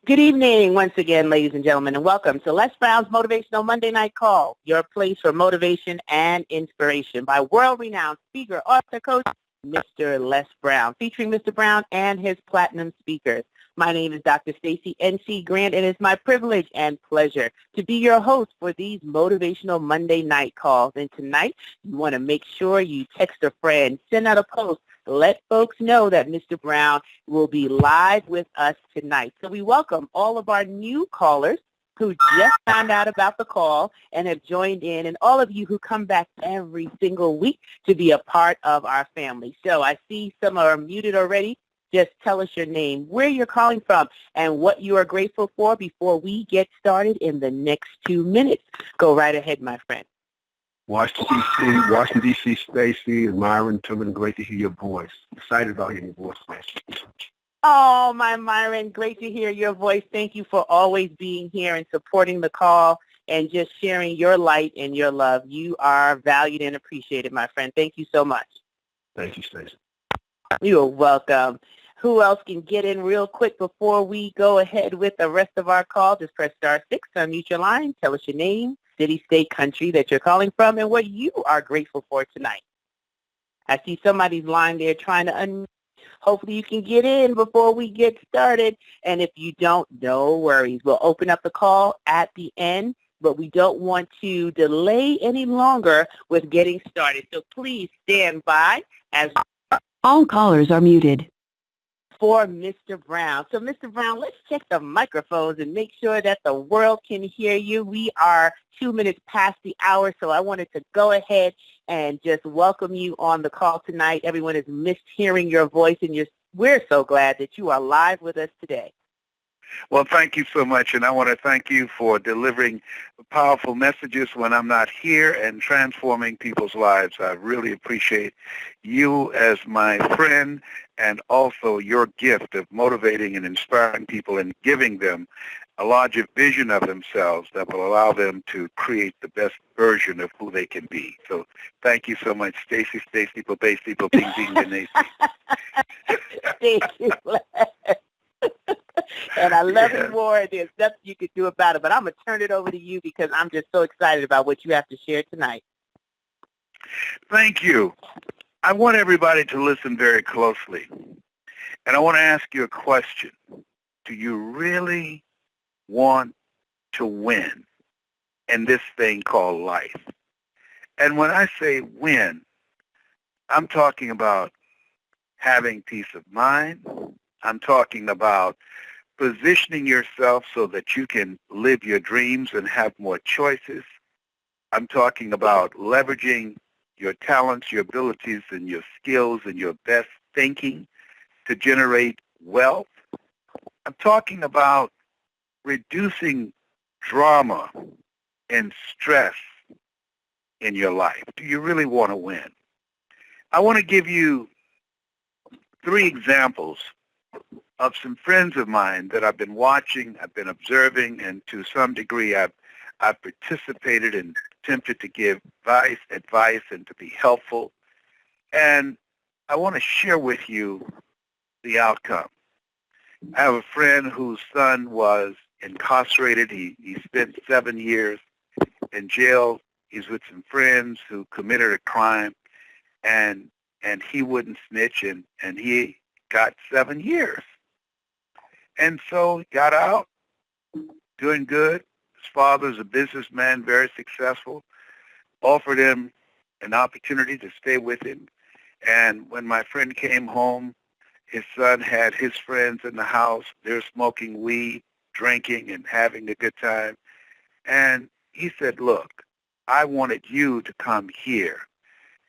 Good evening once again, ladies and gentlemen, and welcome to Les Brown's Motivational Monday Night Call, your place for motivation and inspiration by world-renowned speaker, author, coach, Mr. Les Brown, featuring Mr. Brown and his platinum speakers. My name is Dr. Stacy N.C. Grant, and it's my privilege and pleasure to be your host for these motivational Monday night calls. And tonight, you want to make sure you text a friend, send out a post, let folks know that Mr. Brown will be live with us tonight. So we welcome all of our new callers who just found out about the call and have joined in, and all of you who come back every single week to be a part of our family. So I see some are muted already. Just tell us your name, where you're calling from, and what you are grateful for before we get started in the next 2 minutes. Go right ahead, my friend. Washington, D.C., Stacy and Myron Tubman, great to hear your voice. Excited about hearing your voice. Oh, my Myron, great to hear your voice. Thank you for always being here and supporting the call and just sharing your light and your love. You are valued and appreciated, my friend. Thank you so much. Thank you, Stacy. You're welcome. Who else can get in real quick before we go ahead with the rest of our call? Just press *6, unmute your line, tell us your name, city, state, country that you're calling from, and what you are grateful for tonight. I see somebody's line there trying to unmute. Hopefully you can get in before we get started. And if you don't, no worries. We'll open up the call at the end, but we don't want to delay any longer with getting started. So please stand by as all callers are muted. For Mr. Brown. So, Mr. Brown, let's check the microphones and make sure that the world can hear you. We are 2 minutes past the hour, so I wanted to go ahead and just welcome you on the call tonight. Everyone has missed hearing your voice, and we're so glad that you are live with us today. Well, thank you so much, and I want to thank you for delivering powerful messages when I'm not here and transforming people's lives. I really appreciate you as my friend and also your gift of motivating and inspiring people and giving them a larger vision of themselves that will allow them to create the best version of who they can be. So thank you so much, Stacy, Babesi, Bing, Bing, Denise. Stacy. And I love it more. There's nothing you could do about it. But I'm going to turn it over to you because I'm just so excited about what you have to share tonight. Thank you. I want everybody to listen very closely. And I want to ask you a question. Do you really want to win in this thing called life? And when I say win, I'm talking about having peace of mind. I'm talking about positioning yourself so that you can live your dreams and have more choices. I'm talking about leveraging your talents, your abilities, and your skills and your best thinking to generate wealth. I'm talking about reducing drama and stress in your life. Do you really want to win? I want to give you 3 examples of some friends of mine that I've been watching, I've been observing, and to some degree I've participated and attempted to give advice and to be helpful. And I want to share with you the outcome. I have a friend whose son was incarcerated. He spent 7 years in jail. He's with some friends who committed a crime, and he wouldn't snitch, and he got 7 years. And so he got out, doing good. His father's a businessman, very successful, offered him an opportunity to stay with him. And when my friend came home, his son had his friends in the house. They're smoking weed, drinking, and having a good time. And he said, look, I wanted you to come here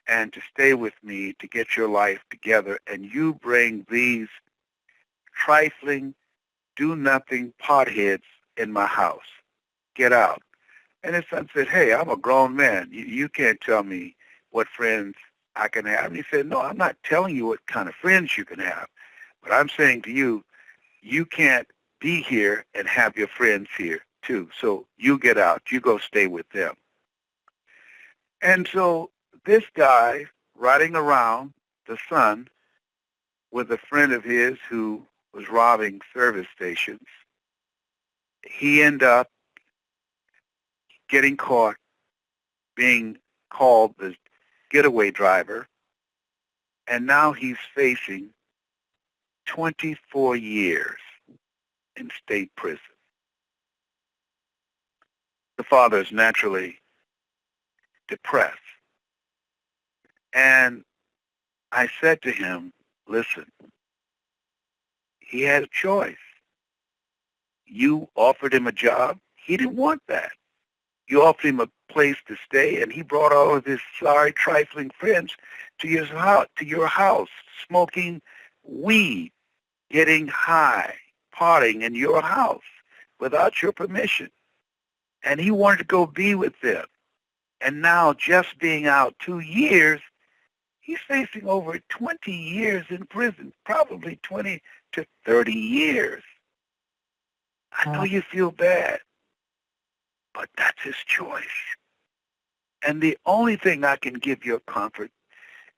and to stay with me to get your life together, and you bring these trifling, do-nothing potheads in my house. Get out. And his son said, hey, I'm a grown man. You can't tell me what friends I can have. And he said, no, I'm not telling you what kind of friends you can have, but I'm saying to you, you can't be here and have your friends here too. So you get out. You go stay with them. And so this guy riding around, the son, with a friend of his who was robbing service stations, he ended up getting caught being called the getaway driver, and now he's facing 24 years in state prison. The father is naturally depressed. And I said to him, listen, he had a choice. You offered him a job. He didn't want that. You offered him a place to stay, and he brought all of his sorry, trifling friends to your house, smoking weed, getting high, partying in your house without your permission. And he wanted to go be with them. And now, just being out 2 years, he's facing over 20 years in prison, probably 20 to 30 years. I know you feel bad, but that's his choice. And the only thing I can give you comfort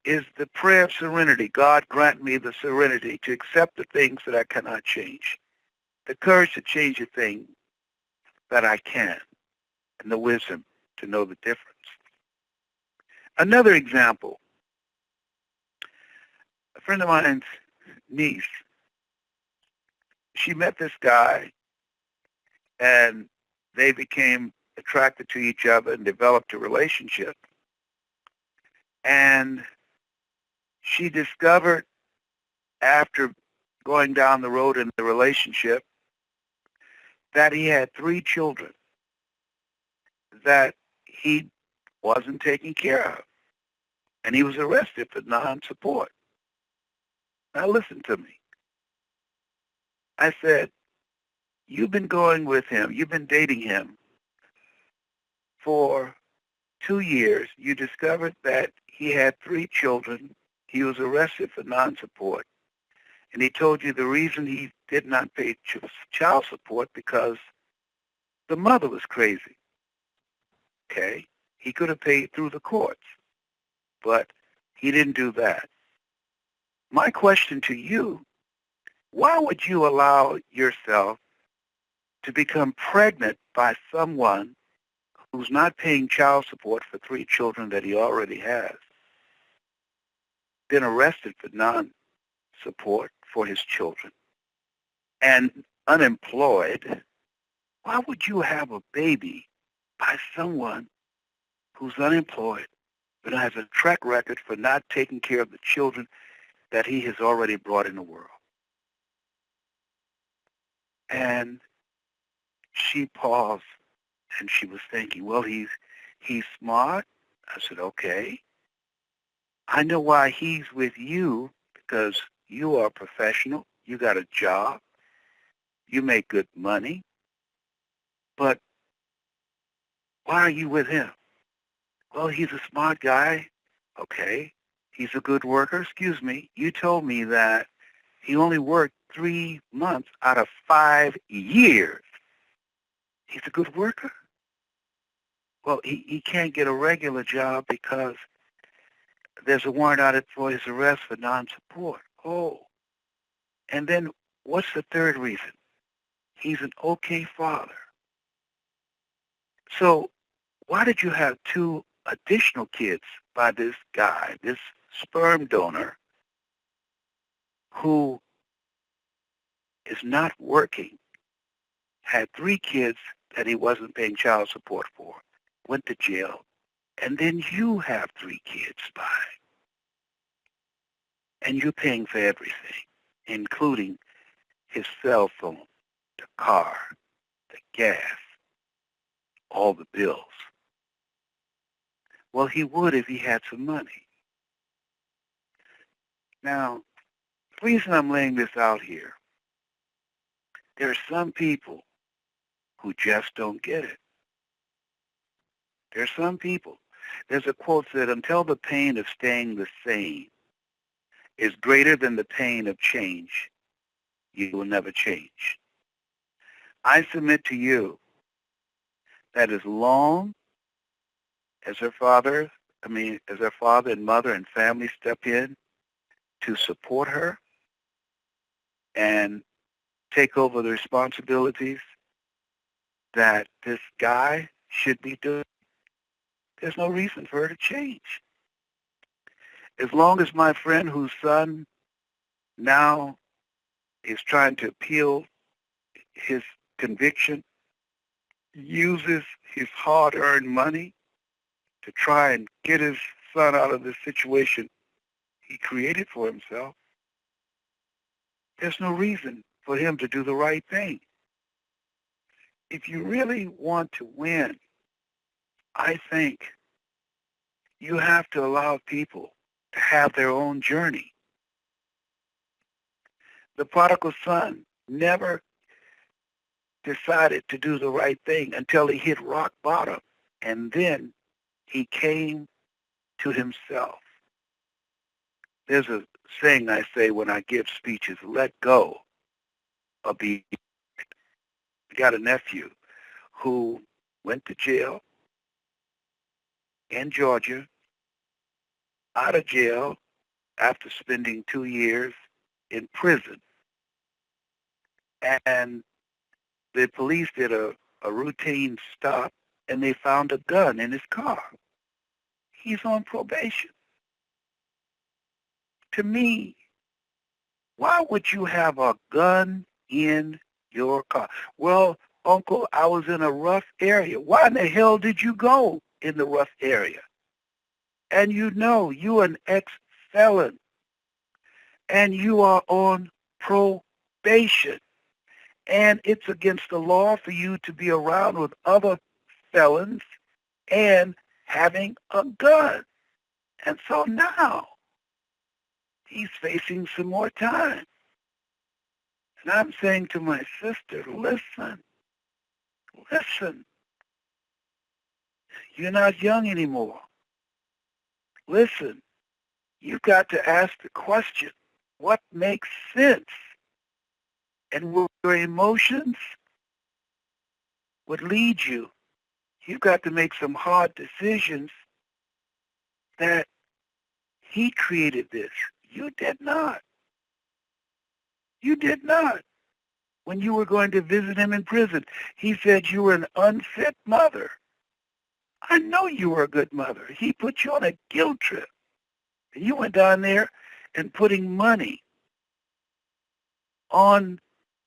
is the prayer of serenity. God, grant me the serenity to accept the things that I cannot change, the courage to change the thing that I can, and the wisdom to know the difference. Another example, a friend of mine's niece, she met this guy, and they became attracted to each other and developed a relationship. And she discovered after going down the road in the relationship that he had 3 children that he wasn't taking care of. And he was arrested for non-support. Now listen to me. I said, you've been going with him, you've been dating him for 2 years. You discovered that he had 3 children. He was arrested for non-support. And he told you the reason he did not pay child support because the mother was crazy. Okay? He could have paid through the courts, but he didn't do that. My question to you, why would you allow yourself to become pregnant by someone who's not paying child support for 3 children that he already has, been arrested for non-support for his children, and unemployed? Why would you have a baby by someone who's unemployed but has a track record for not taking care of the children that he has already brought in the world? And she paused, and she was thinking, well, he's smart. I said, okay. I know why he's with you, because you are a professional. You got a job. You make good money. But why are you with him? Well, he's a smart guy. Okay. He's a good worker. Excuse me. You told me that he only worked 3 months out of 5 years. He's a good worker? Well, he can't get a regular job because there's a warrant out for his arrest for non-support. Oh. And then what's the third reason? He's an okay father. So why did you have 2 additional kids by this guy, this sperm donor, who is not working, had 3 kids that he wasn't paying child support for, went to jail, and then you have 3 kids by, and you're paying for everything, including his cell phone, the car, the gas, all the bills. Well, he would if he had some money. Now, the reason I'm laying this out here, there are some people who just don't get it. There are some people. There's a quote that until the pain of staying the same is greater than the pain of change, you will never change. I submit to you that as long as her father and mother and family step in to support her and take over the responsibilities that this guy should be doing, there's no reason for her to change. As long as my friend whose son now is trying to appeal his conviction, uses his hard-earned money to try and get his son out of the situation he created for himself, there's no reason for him to do the right thing. If you really want to win, I think you have to allow people to have their own journey. The prodigal son never decided to do the right thing until he hit rock bottom, and then he came to himself. There's a saying I say when I give speeches: let go or be. I got a nephew who went to jail in Georgia, out of jail after spending 2 years in prison. And the police did a routine stop, and they found a gun in his car. He's on probation. To me, why would you have a gun in your car? Well, Uncle, I was in a rough area. Why in the hell did you go in the rough area? And you know you're an ex-felon, and you are on probation. And it's against the law for you to be around with other felons and having a gun. And so now he's facing some more time. And I'm saying to my sister, listen, you're not young anymore. Listen, you've got to ask the question, what makes sense? And where your emotions would lead you, you've got to make some hard decisions that he created this. You did not. You did not. When you were going to visit him in prison, he said you were an unfit mother. I know you were a good mother. He put you on a guilt trip. And you went down there and putting money on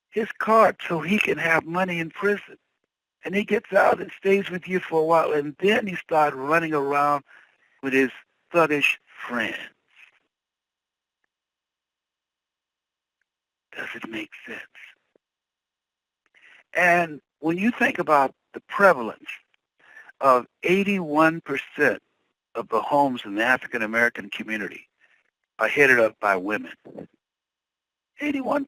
his card so he can have money in prison. And he gets out and stays with you for a while, and then he starts running around with his thuggish friends. Does it make sense? And when you think about the prevalence of 81% of the homes in the African American community are headed up by women. 81%.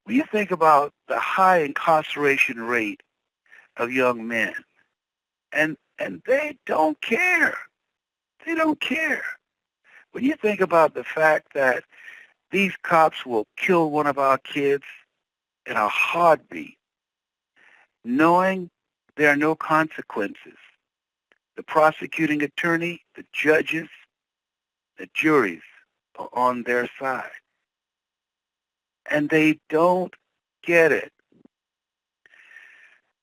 When you think about the high incarceration rate of young men, and they don't care. They don't care. When you think about the fact that these cops will kill one of our kids in a heartbeat, knowing there are no consequences. The prosecuting attorney, the judges, the juries are on their side. And they don't get it.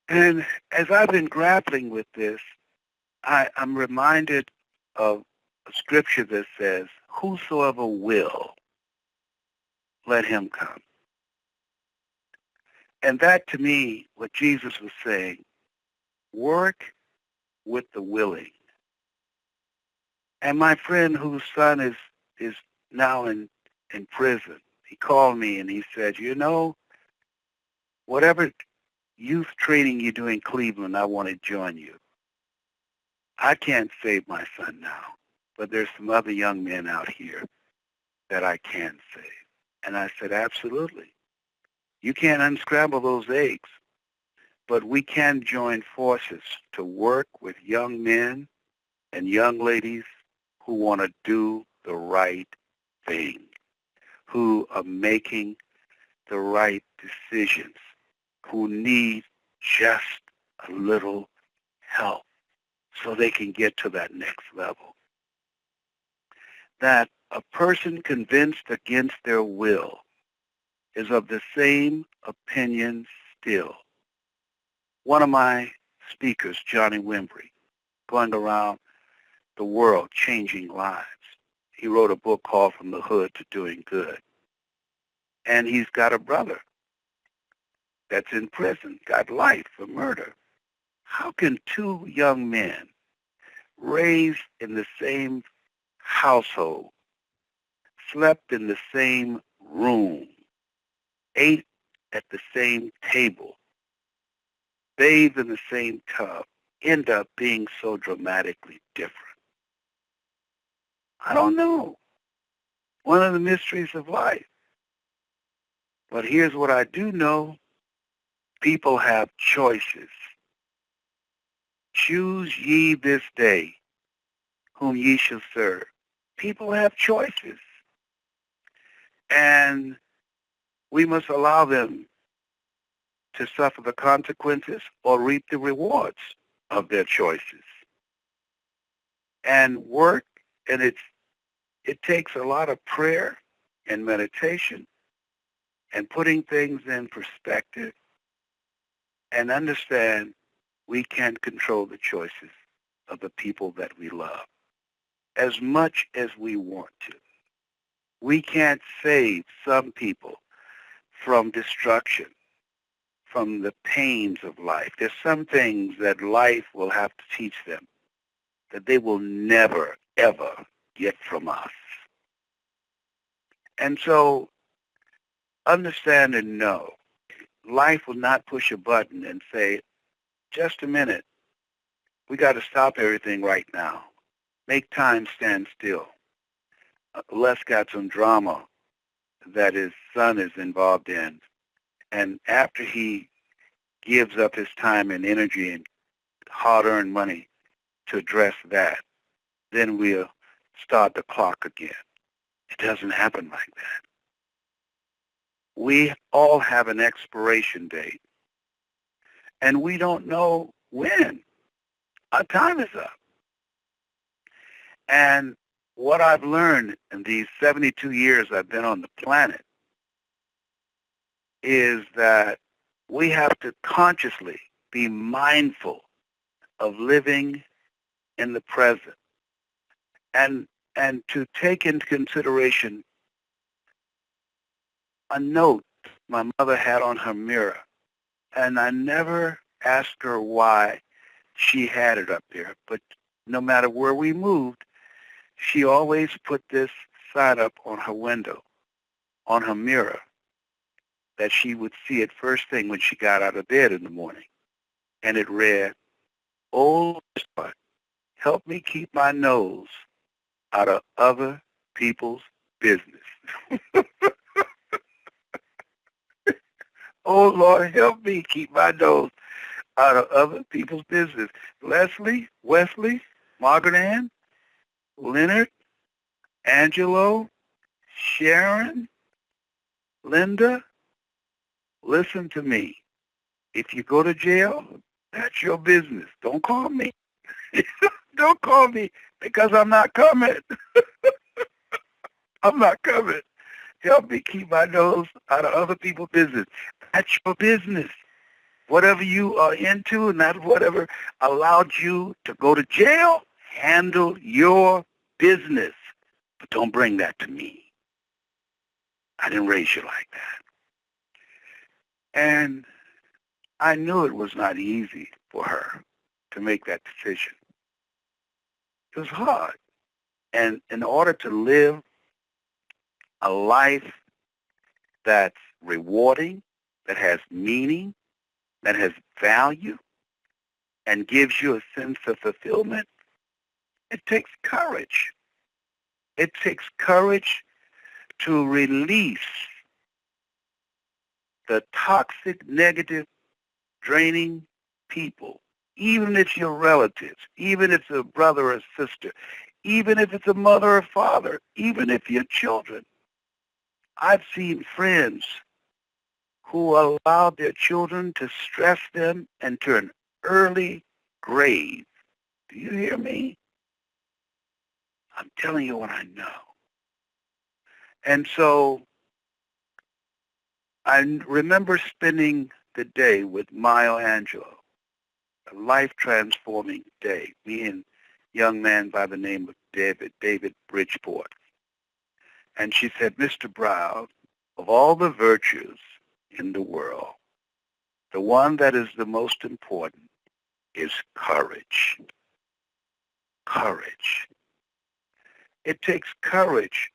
And as I've been grappling with this, I'm reminded of a scripture that says, whosoever will, let him come. And that, to me, what Jesus was saying, work with the willing. And my friend whose son is now in prison, he called me and he said, you know, whatever youth training you do in Cleveland, I want to join you. I can't save my son now, but there's some other young men out here that I can save. And I said, absolutely. You can't unscramble those eggs, but we can join forces to work with young men and young ladies who want to do the right thing, who are making the right decisions, who need just a little help so they can get to that next level. That a person convinced against their will is of the same opinion still. one of my speakers, Johnny Wimbrey, going around the world changing lives. He wrote a book called From the Hood to Doing Good. And he's got a brother that's in prison, got life for murder. How can two young men raised in the same household, slept in the same room, ate at the same table, bathed in the same tub, end up being so dramatically different? I don't know. One of the mysteries of life. But here's what I do know. People have choices. Choose ye this day whom ye shall serve. People have choices. And we must allow them to suffer the consequences or reap the rewards of their choices. And work, and it takes a lot of prayer and meditation and putting things in perspective and understand we can't control the choices of the people that we love as much as we want to. We can't save some people from destruction, from the pains of life. There's some things that life will have to teach them that they will never, ever get from us. And so understand and know life will not push a button and say, just a minute, we got to stop everything right now. Make time stand still. Les got some drama that his son is involved in. And after he gives up his time and energy and hard-earned money to address that, then we'll start the clock again. It doesn't happen like that. We all have an expiration date, and we don't know when. Our time is up. And what I've learned in these 72 years I've been on the planet is that we have to consciously be mindful of living in the present and to take into consideration a note my mother had on her mirror. And I never asked her why she had it up there, but no matter where we moved, she always put this sign up on her window, on her mirror, that she would see it first thing when she got out of bed in the morning. And it read, "Oh, Lord, help me keep my nose out of other people's business." Oh, Lord, help me keep my nose out of other people's business. Leslie, Wesley, Margaret Ann, Leonard, Angelo, Sharon, Linda, listen to me. If you go to jail, that's your business. Don't call me. Don't call me because I'm not coming. I'm not coming. Help me keep my nose out of other people's business. That's your business. Whatever you are into and not whatever allowed you to go to jail, handle your business. But don't bring that to me. I didn't raise you like that. And I knew it was not easy for her to make that decision. It was hard. And in order to live a life that's rewarding, that has meaning, that has value, and gives you a sense of fulfillment, it takes courage. It takes courage to release the toxic, negative, draining people, even if you're relatives, even if it's a brother or sister, even if it's a mother or father, even if you're children. I've seen friends who allowed their children to stress them into an early grave. Do you hear me? I'm telling you what I know. And so I remember spending the day with Maya Angelou, a life-transforming day. Me and a young man by the name of David Bridgeport. And she said, Mr. Brown, of all the virtues in the world, the one that is the most important is courage. Courage. It takes courage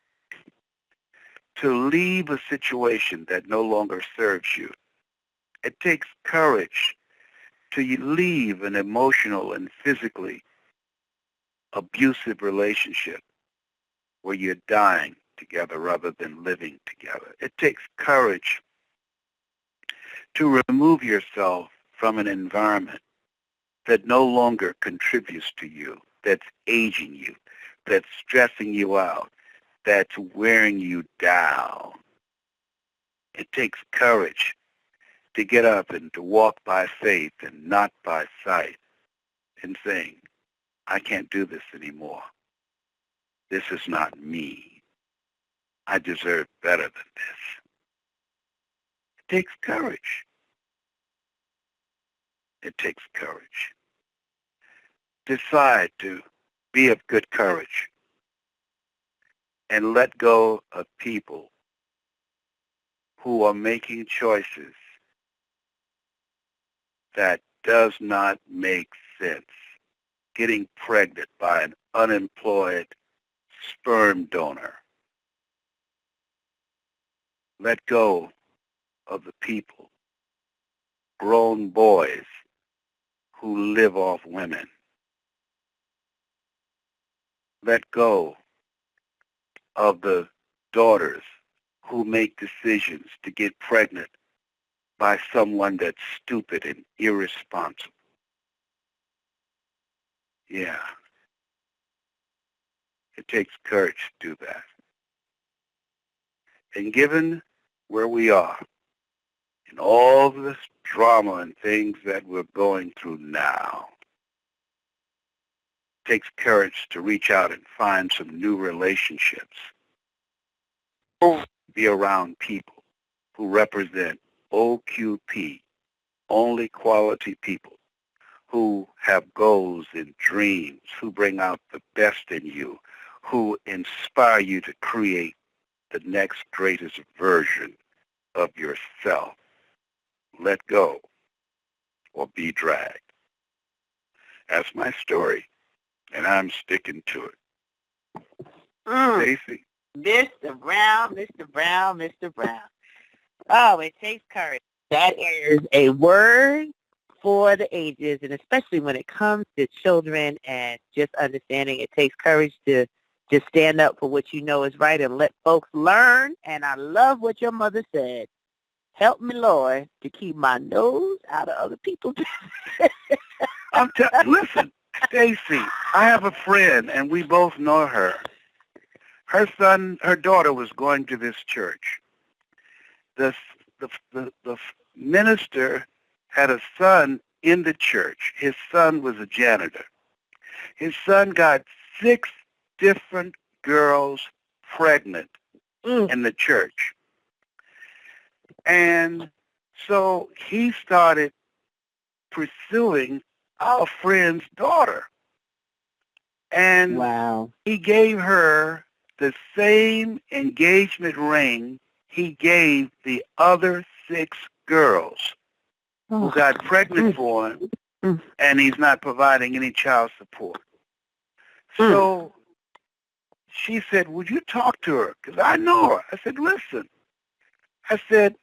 to leave a situation that no longer serves you. It takes courage to leave an emotional and physically abusive relationship where you're dying together rather than living together. It takes courage to remove yourself from an environment that no longer contributes to you, that's aging you, that's stressing you out, that's wearing you down. It takes courage to get up and to walk by faith and not by sight and saying, I can't do this anymore. This is not me. I deserve better than this. It takes courage. It takes courage. Decide to be of good courage and let go of people who are making choices that does not make sense. Getting pregnant by an unemployed sperm donor. Let go of the people, grown boys who live off women. Let go of the daughters who make decisions to get pregnant by someone that's stupid and irresponsible. Yeah. It takes courage to do that. And given where we are, and all this drama and things that we're going through now, it takes courage to reach out and find some new relationships. Be around people who represent OQP, only quality people, who have goals and dreams, who bring out the best in you, who inspire you to create the next greatest version of yourself. Let go or be dragged. That's my story, and I'm sticking to it. Stacey? Mr. Brown, Mr. Brown, Mr. Brown. Oh, it takes courage. That is a word for the ages, and especially when it comes to children and just understanding it takes courage to just stand up for what you know is right and let folks learn. And I love what your mother said. Help me, Lord, to keep my nose out of other people's business. Listen, Stacey, I have a friend, and we both know her. Her daughter was going to this church. The minister had a son in the church. His son was a janitor. His son got 6 different girls pregnant in the church. And so he started pursuing our friend's daughter. And Wow. he gave her the same engagement ring he gave the other 6 girls who got pregnant for him, and he's not providing any child support. So she said, would you talk to her? Because I know her. I said, listen. I said,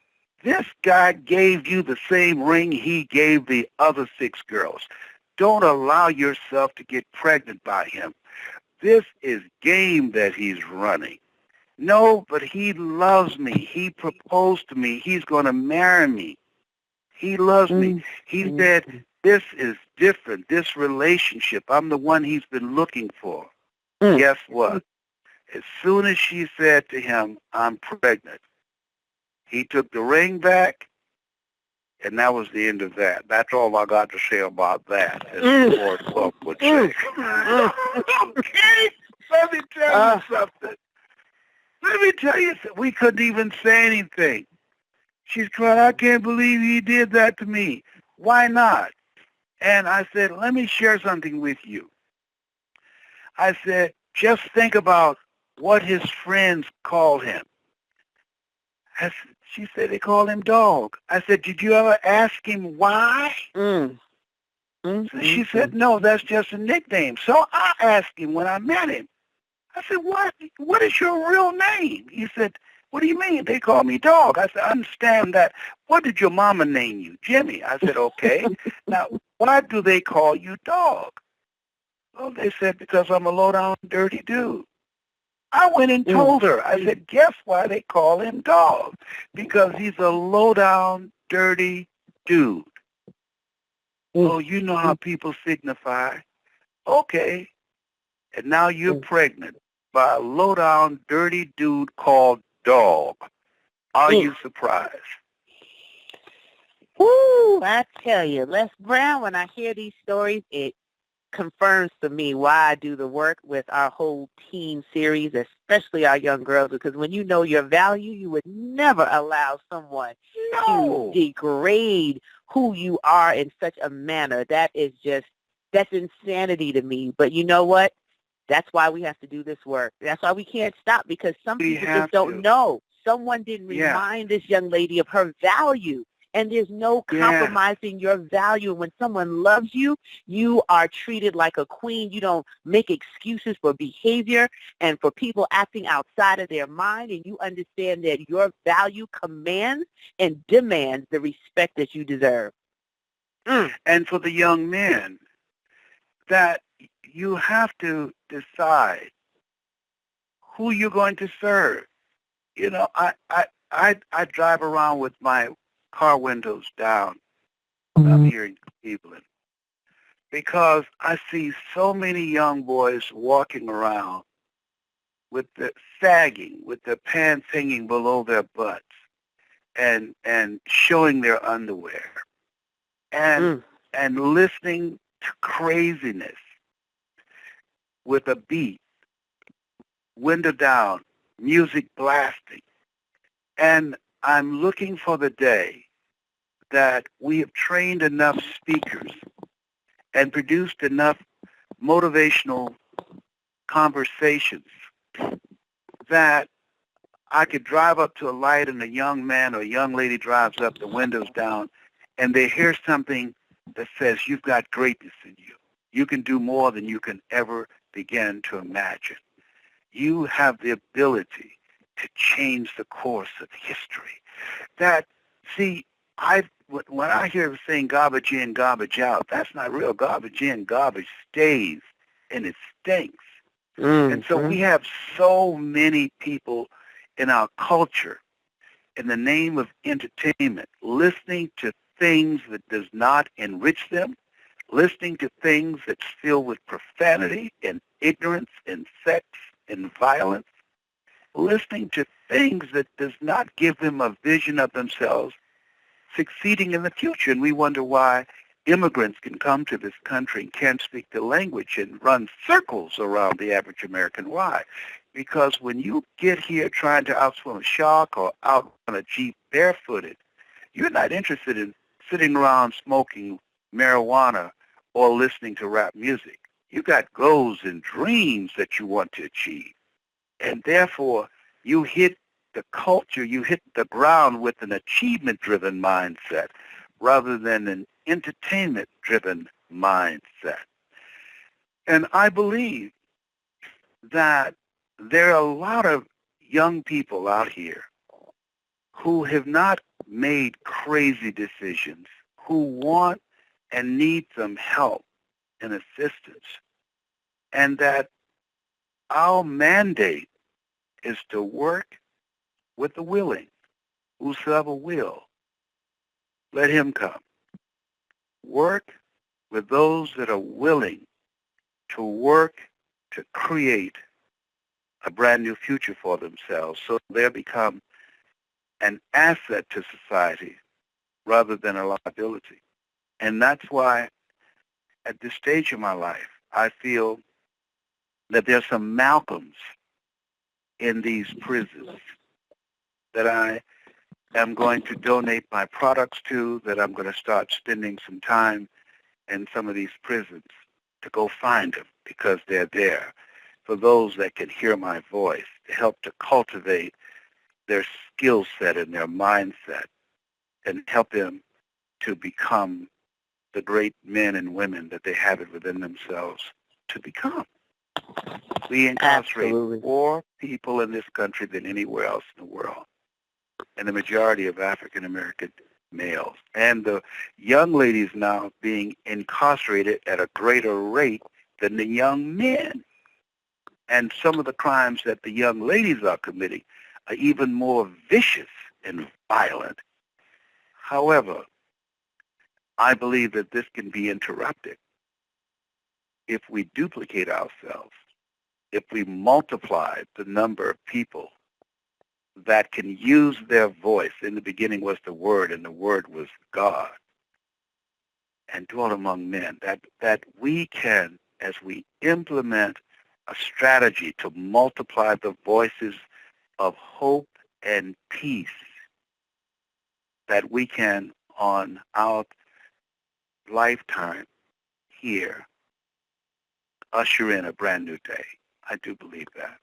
this guy gave you the same ring he gave the other 6 girls. Don't allow yourself to get pregnant by him. This is game that he's running. No, but he loves me. He proposed to me. He's going to marry me. He loves me. He said, this is different. This relationship, I'm the one he's been looking for. Guess what? As soon as she said to him, I'm pregnant, he took the ring back, and that was the end of that. That's all I got to say about that, as Lord Love would say. Okay, let me tell you something. Let me tell you something. We couldn't even say anything. She's crying, I can't believe he did that to me. Why not? And I said, let me share something with you. I said, just think about what his friends called him. She said they called him Dog. I said, did you ever ask him why? Mm. Mm, So she mm, said, no, that's just a nickname. So I asked him when I met him. I said, what is your real name? He said, what do you mean? They call me Dog. I said, I understand that. What did your mama name you? Jimmy. I said, okay. Now, why do they call you Dog? Well, they said, because I'm a low-down, dirty dude. I went and mm, told her. I said, guess why they call him Dog? Because he's a low-down, dirty dude. mm, Oh, you know how people signify. Okay. And now you're mm, pregnant by a low-down, dirty dude called Dog. Are mm. you surprised? Woo, I tell you, Les Brown, when I hear these stories, it confirms to me why I do the work with our whole teen series, especially our young girls, because when you know your value, you would never allow someone to No. degrade who you are in such a manner. That's insanity to me. But you know what? That's why we have to do this work. That's why we can't stop, because some We people just have don't to. know. Someone didn't Yeah. remind this young lady of her value. And there's no Yeah. compromising your value. When someone loves you, you are treated like a queen. You don't make excuses for behavior and for people acting outside of their mind. And you understand that your value commands and demands the respect that you deserve. Mm. And for the young men, that you have to decide who you're going to serve. You know, I drive around with my car windows down up here in Cleveland because I see so many young boys walking around with the sagging, with their pants hanging below their butts and showing their underwear and Mm. and listening to craziness with a beat, window down, music blasting. And I'm looking for the day that we have trained enough speakers and produced enough motivational conversations that I could drive up to a light and a young man or a young lady drives up, the windows down, and they hear something that says, you've got greatness in you. You can do more than you can ever begin to imagine. You have the ability to change the course of history. That, see, when I hear the saying garbage in, garbage out, that's not real. Garbage in, garbage stays, and it stinks. And so we have so many people in our culture, in the name of entertainment, listening to things that does not enrich them, listening to things that's filled with profanity and ignorance and sex and violence, listening to things that does not give them a vision of themselves succeeding in the future. And we wonder why immigrants can come to this country and can't speak the language and run circles around the average American. Why? Because when you get here trying to outswim a shark or out on a Jeep barefooted, you're not interested in sitting around smoking marijuana or listening to rap music. You got goals and dreams that you want to achieve. And therefore, you hit the culture, you hit the ground with an achievement-driven mindset rather than an entertainment-driven mindset. And I believe that there are a lot of young people out here who have not made crazy decisions, who want and need some help and assistance, and that our mandate is to work with the willing. Whosoever will, let him come. Work with those that are willing to work to create a brand new future for themselves so they become an asset to society rather than a liability. And that's why at this stage of my life, I feel that there's some Malcolms in these prisons that I am going to donate my products to, that I'm going to start spending some time in some of these prisons to go find them because they're there. For those that can hear my voice, to help to cultivate their skill set and their mindset and help them to become the great men and women that they have it within themselves to become. We incarcerate Absolutely. more people in this country than anywhere else in the world, and the majority of African American males. And the young ladies now being incarcerated at a greater rate than the young men. And some of the crimes that the young ladies are committing are even more vicious and violent. However, I believe that this can be interrupted if we duplicate ourselves, if we multiply the number of people that can use their voice. In the beginning was the Word, and the Word was God, and dwell among men, that we can, as we implement a strategy to multiply the voices of hope and peace, that we can, on our lifetime here, usher in a brand new day. I do believe that.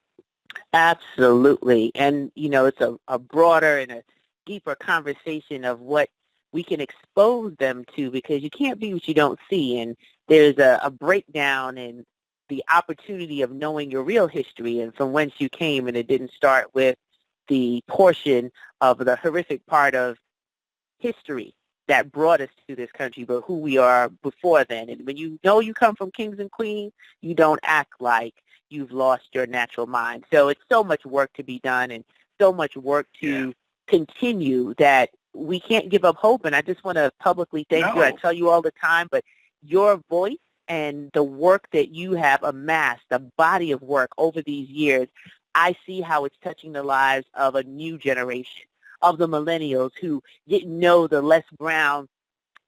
Absolutely. And, it's a broader and a deeper conversation of what we can expose them to, because you can't be what you don't see. And there's a breakdown in the opportunity of knowing your real history and from whence you came. And it didn't start with the portion of the horrific part of history that brought us to this country, but who we are before then. And when you know you come from kings and queens, you don't act like you've lost your natural mind. So it's so much work to be done and so much work to continue that we can't give up hope. And I just want to publicly thank you. I tell you all the time, but your voice and the work that you have amassed, the body of work over these years, I see how it's touching the lives of a new generation, of the millennials who didn't know the Les Brown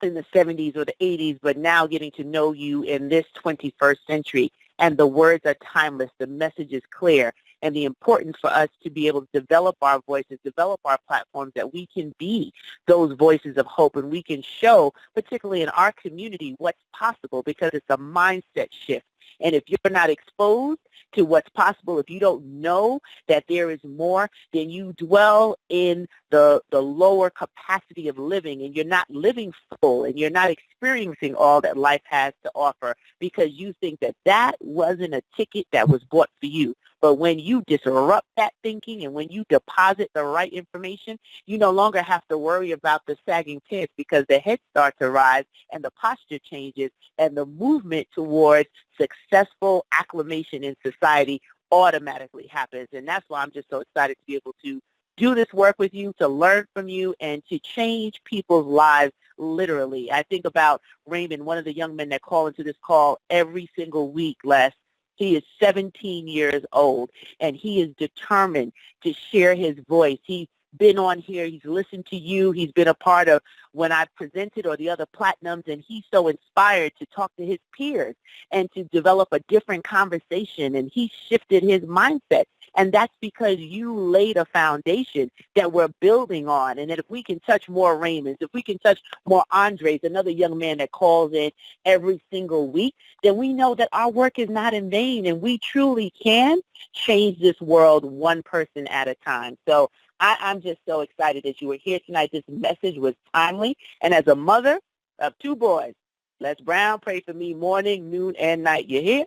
in the 70s or the 80s, but now getting to know you in this 21st century. And the words are timeless. The message is clear. And the importance for us to be able to develop our voices, develop our platforms, that we can be those voices of hope, and we can show, particularly in our community, what's possible, because it's a mindset shift. And if you're not exposed to what's possible, if you don't know that there is more, then you dwell in the lower capacity of living, and you're not living full, and you're not experiencing all that life has to offer, because you think that that wasn't a ticket that was bought for you. But when you disrupt that thinking and when you deposit the right information, you no longer have to worry about the sagging pants, because the head starts to rise and the posture changes, and the movement towards successful acclimation in society automatically happens. And that's why I'm just so excited to be able to do this work with you, to learn from you, and to change people's lives literally. I think about Raymond, one of the young men that call into this call every single week, Les. He is 17 years old, and he is determined to share his voice. He's been on here. He's listened to you. He's been a part of when I presented or the other platinums, and he's so inspired to talk to his peers and to develop a different conversation, and he shifted his mindset. And that's because you laid a foundation that we're building on. And that if we can touch more Raymonds, if we can touch more Andres, another young man that calls in every single week, then we know that our work is not in vain, and we truly can change this world one person at a time. So I'm just so excited that you were here tonight. This message was timely. And as a mother of two boys, Les Brown, pray for me morning, noon, and night. You hear?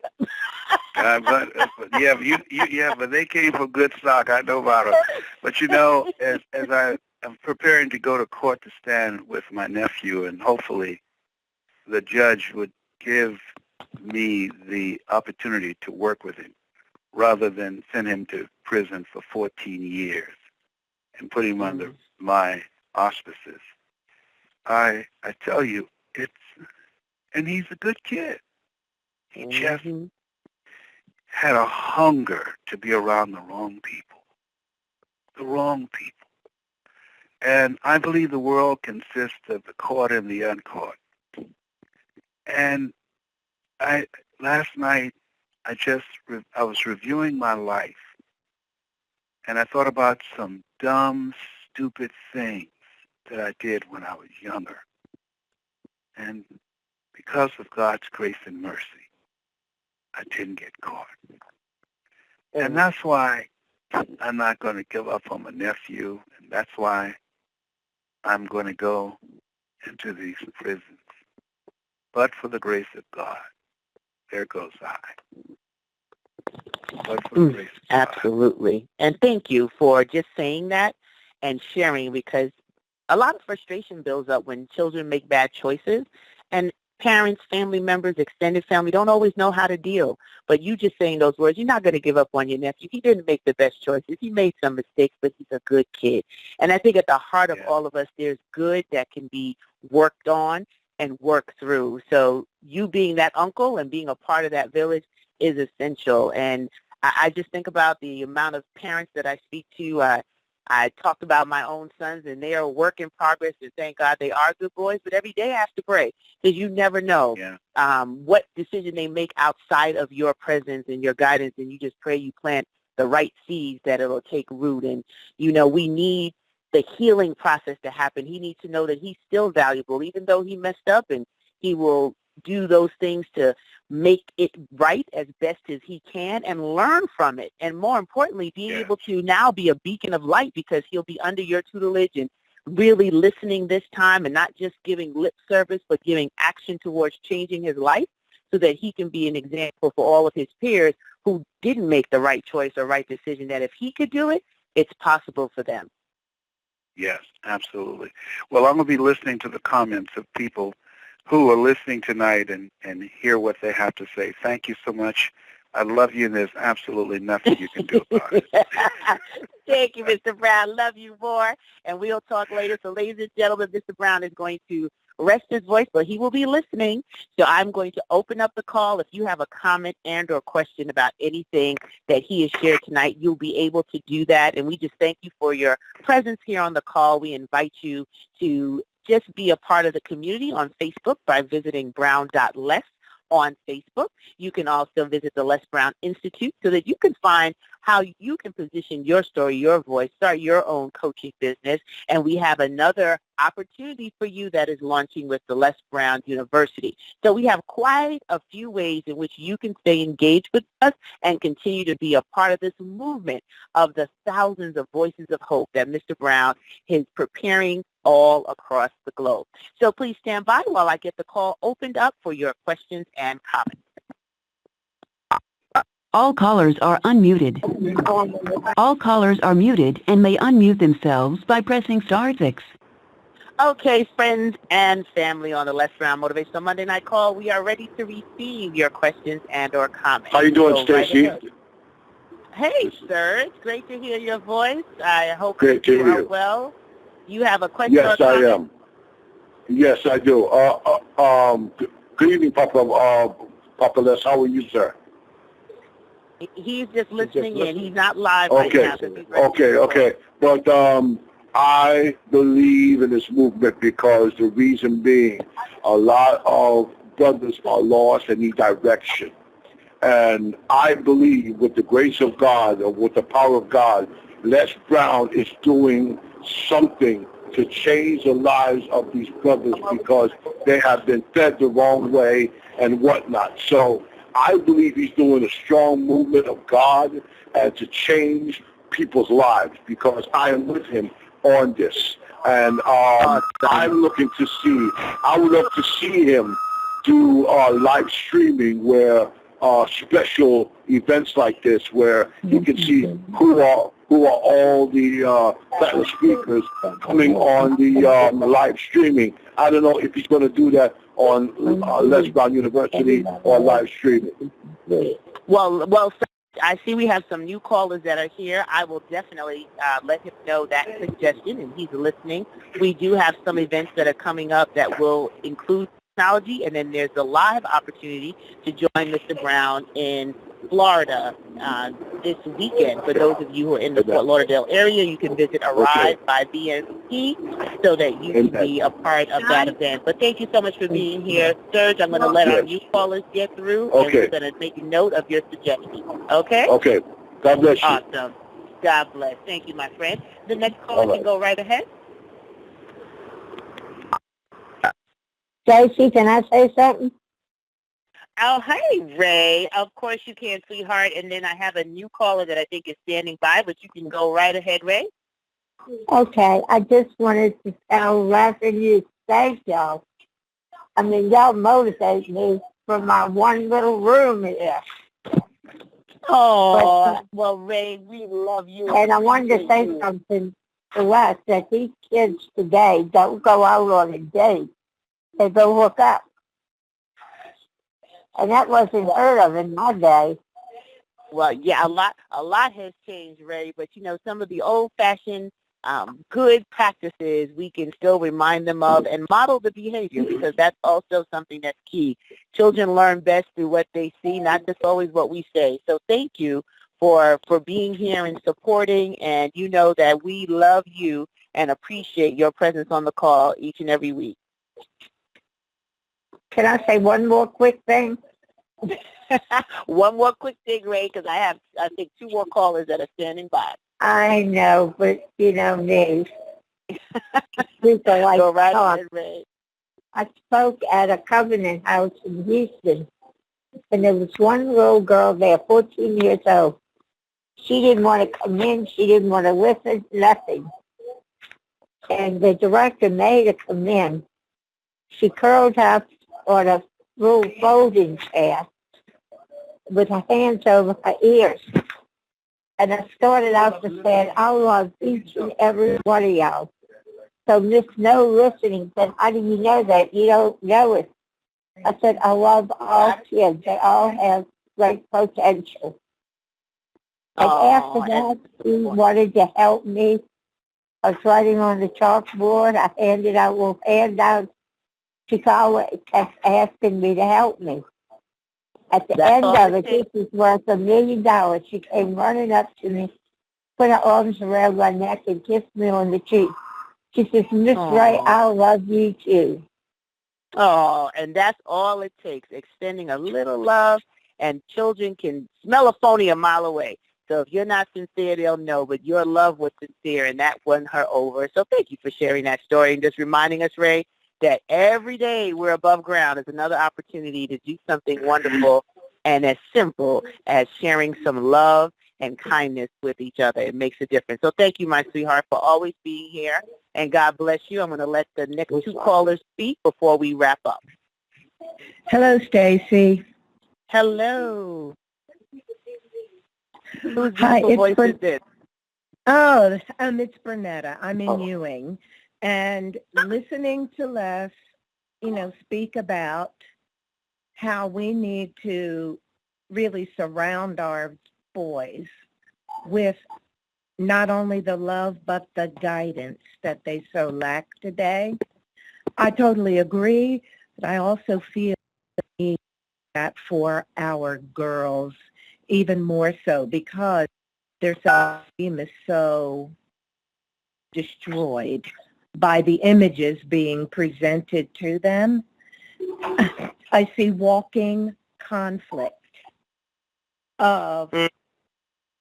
But they came from good stock. I know about them. But as I'm preparing to go to court to stand with my nephew, and hopefully the judge would give me the opportunity to work with him rather than send him to prison for 14 years and put him under my auspices. I tell you, and he's a good kid. He just had a hunger to be around the wrong people. And I believe the world consists of the caught and the uncaught. And last night, I was reviewing my life, and I thought about some dumb, stupid things that I did when I was younger. And because of God's grace and mercy, I didn't get caught. And that's why I'm not going to give up on my nephew, and that's why I'm going to go into these prisons. But for the grace of God, there goes I. But for the grace of God. Absolutely. And thank you for just saying that and sharing, because a lot of frustration builds up when children make bad choices, and parents, family members, extended family don't always know how to deal. But you just saying those words, you're not going to give up on your nephew. He didn't make the best choices. He made some mistakes, but he's a good kid. And I think at the heart of all of us, there's good that can be worked on and worked through. So you being that uncle and being a part of that village is essential. And I just think about the amount of parents that I speak to. I talked about my own sons, and they are a work in progress, and thank God they are good boys. But every day I have to pray, because you never know what decision they make outside of your presence and your guidance, and you just pray you plant the right seeds that it will take root. And, you know, we need the healing process to happen. He needs to know that he's still valuable, even though he messed up, and he will do those things to make it right as best as he can and learn from it. And more importantly, being able to now be a beacon of light, because he'll be under your tutelage and really listening this time, and not just giving lip service, but giving action towards changing his life, so that he can be an example for all of his peers who didn't make the right choice or right decision, that if he could do it, it's possible for them. Yes, absolutely. Well, I'm going to be listening to the comments of people who are listening tonight and hear what they have to say. Thank you so much. I love you, and there's absolutely nothing you can do about it. Thank you, Mr. Brown. Love you more, and we'll talk later. So, ladies and gentlemen, Mr. Brown is going to rest his voice, but he will be listening. So I'm going to open up the call. If you have a comment and or question about anything that he has shared tonight, you'll be able to do that. And we just thank you for your presence here on the call. We invite you to just be a part of the community on Facebook by visiting brown.les on Facebook. You can also visit the Les Brown Institute, so that you can find how you can position your story, your voice, start your own coaching business. And we have another opportunity for you that is launching with the Les Brown University. So we have quite a few ways in which you can stay engaged with us and continue to be a part of this movement of the thousands of voices of hope that Mr. Brown is preparing all across the globe. So please stand by while I get the call opened up for your questions and comments. All callers are unmuted. All callers are muted and may unmute themselves by pressing *6. Okay, friends and family on the Les Brown Motivational Monday Night Call, we are ready to receive your questions and or comments. How you doing, So Stacey? Hey, sir. It's great to hear your voice. I hope Great to you hear are you. well. You have a question or Yes, comment? I am. Yes, I do. Good evening, Papa Les. How are you, sir? He's just listening in. He's not live right now. Okay. But I believe in this movement, because the reason being, a lot of brothers are lost and need direction. And I believe with the grace of God, or with the power of God, Les Brown is doing something to change the lives of these brothers, because they have been fed the wrong way and whatnot. So I believe he's doing a strong movement of God and to change people's lives, because I am with him on this. And I'm looking to see, I would love to see him do live streaming, where special events like this, where you can see who are all the platinum speakers coming on the live streaming. I don't know if he's going to do that on Les Brown University or live streaming. Well, sir, I see we have some new callers that are here. I will definitely let him know that suggestion, and he's listening. We do have some events that are coming up that will include technology, and then there's a live opportunity to join Mr. Brown in Florida this weekend. For those of you who are in the Fort Lauderdale area, you can visit Arrive by BNP, so that you can be a part of that event. But thank you so much for being here, Serge. I'm going to let our new callers get through, and we're going to make a note of your suggestion. Okay? Okay. God bless you. Awesome. God bless. Thank you, my friend. The next caller can go right ahead. Stacey, can I say something? Oh, hey, Ray. Of course you can, sweetheart. And then I have a new caller that I think is standing by, but you can go right ahead, Ray. Okay, I just wanted to tell Les and you, thank y'all. I mean, y'all motivate me from my one little room here. Oh, well, Ray, we love you. And I wanted to say something to Les, that these kids today don't go out on a date. They go hook up. And that wasn't heard of in my day. Well, yeah, a lot has changed, Ray, but some of the old-fashioned good practices we can still remind them of and model the behavior, because that's also something that's key. Children learn best through what they see, not just always what we say. So thank you for being here and supporting, and you know that we love you and appreciate your presence on the call each and every week. Can I say one more quick thing? One more quick thing, Ray, because I think, 2 more callers that are standing by. I know, but you know me. People like Go right talk. ahead, Ray. I spoke at a Covenant house in Houston, and there was one little girl there, 14 years old. She didn't want to come in. She didn't want to listen, nothing. And the director made her come in. She curled up on a little folding chair with her hands over her ears. And I started out to say, I love each and every one of y'all. So Miss No Listening said, how do you know that? You don't know it. I said, I love all kids. They all have great potential. And after that, she wanted to help me. I was writing on the chalkboard. I handed out little handouts. She always kept asking me to help me. At the end of it, this is worth $1 million. She came running up to me, put her arms around my neck, and kissed me on the cheek. She says, Miss Ray, I love you too. Oh, and that's all it takes, extending a little love, and children can smell a phony a mile away. So if you're not sincere, they'll know, but your love was sincere, and that won her over. So thank you for sharing that story and just reminding us, Ray, that every day we're above ground is another opportunity to do something wonderful and as simple as sharing some love and kindness with each other. It makes a difference. So thank you, my sweetheart, for always being here, and God bless you. I'm going to let the next 2 callers speak before we wrap up. Hello, Stacy. Hello. Whose Hi, beautiful voice is this? Oh, it's Bernetta. I'm in Ewing. And listening to Les, speak about how we need to really surround our boys with not only the love, but the guidance that they so lack today. I totally agree, but I also feel that for our girls, even more so, because their self-esteem is so destroyed by the images being presented to them. I see walking conflict of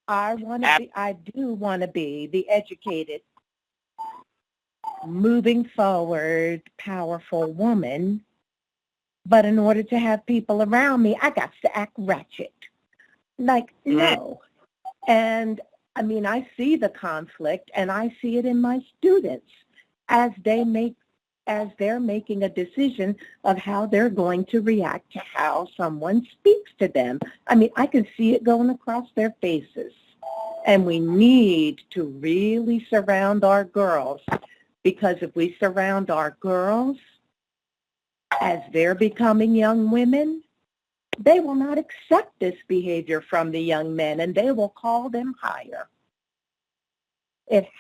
I do want to be the educated, moving forward, powerful woman, but in order to have people around me, I got to act ratchet. Like, no. And I see the conflict, and I see it in my students as they're making a decision of how they're going to react to how someone speaks to them. I can see it going across their faces. And we need to really surround our girls, because if we surround our girls as they're becoming young women, they will not accept this behavior from the young men, and they will call them higher.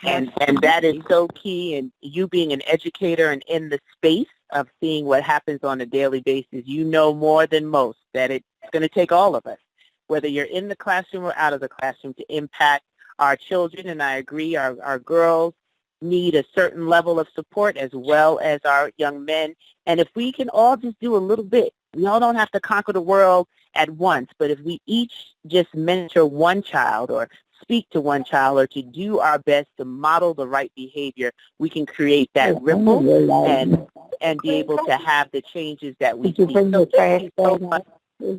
And that is so key, and you being an educator and in the space of seeing what happens on a daily basis, you know more than most that it's going to take all of us, whether you're in the classroom or out of the classroom, to impact our children. And I agree, our girls need a certain level of support as well as our young men. And if we can all just do a little bit, we all don't have to conquer the world at once, but if we each just mentor one child or speak to one child or to do our best to model the right behavior, we can create that ripple and be able to have the changes that we see. So thank you so much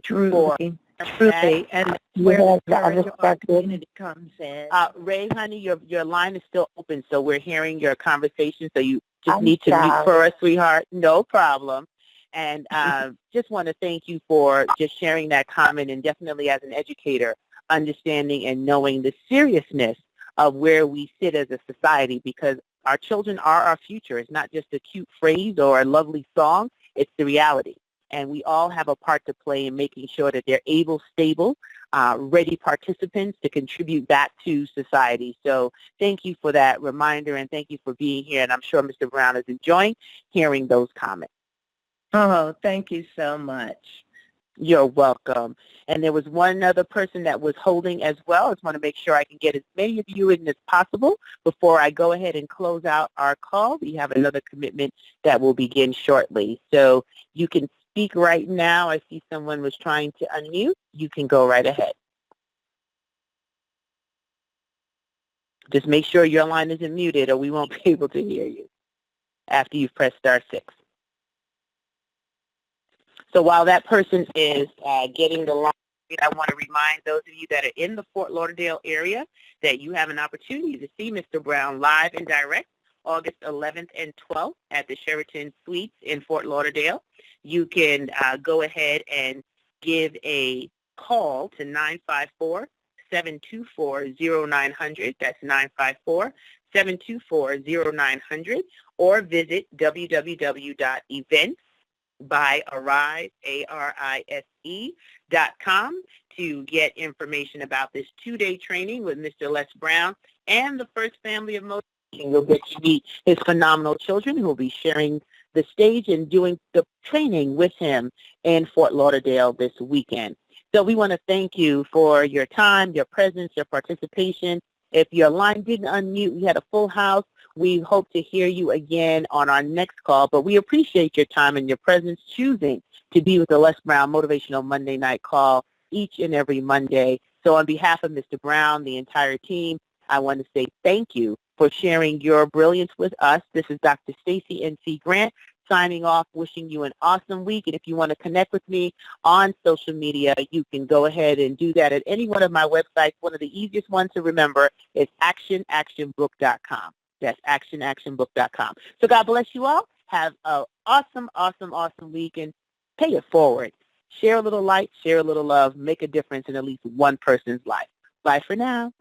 Truly, that. truly, and You where have the to courage of our understand it. community comes in. Ray, honey, your line is still open, so we're hearing your conversation, so you just I'm need to mute sorry. for us, sweetheart. No problem. And just want to thank you for just sharing that comment, and definitely as an educator, understanding and knowing the seriousness of where we sit as a society, because our children are our future. It's not just a cute phrase or a lovely song. It's the reality. And we all have a part to play in making sure that they're able, stable, ready participants to contribute back to society. So thank you for that reminder, and thank you for being here. And I'm sure Mr. Brown is enjoying hearing those comments. Oh, thank you so much. You're welcome. And there was one other person that was holding as well. I just want to make sure I can get as many of you in as possible before I go ahead and close out our call. We have another commitment that will begin shortly. So you can speak right now. I see someone was trying to unmute. You can go right ahead. Just make sure your line isn't muted or we won't be able to hear you after you've pressed star 6. So while that person is getting the line, I want to remind those of you that are in the Fort Lauderdale area that you have an opportunity to see Mr. Brown live and direct August 11th and 12th at the Sheraton Suites in Fort Lauderdale. You can go ahead and give a call to 954-724-0900. That's 954-724-0900, or visit www.events.arise.com to get information about this 2-day training with Mr. Les Brown and the First Family of Motivation. You'll get to meet his phenomenal children who will be sharing the stage and doing the training with him in Fort Lauderdale this weekend. So we want to thank you for your time, your presence, your participation. If your line didn't unmute, we had a full house. We hope to hear you again on our next call, but we appreciate your time and your presence choosing to be with the Les Brown Motivational Monday Night Call each and every Monday. So on behalf of Mr. Brown, the entire team, I want to say thank you for sharing your brilliance with us. This is Dr. Stacy N.C. Grant signing off, wishing you an awesome week. And if you want to connect with me on social media, you can go ahead and do that at any one of my websites. One of the easiest ones to remember is actionbook.com. That's actionbook.com. So God bless you all. Have an awesome, awesome, awesome week, and pay it forward. Share a little light, share a little love, make a difference in at least one person's life. Bye for now.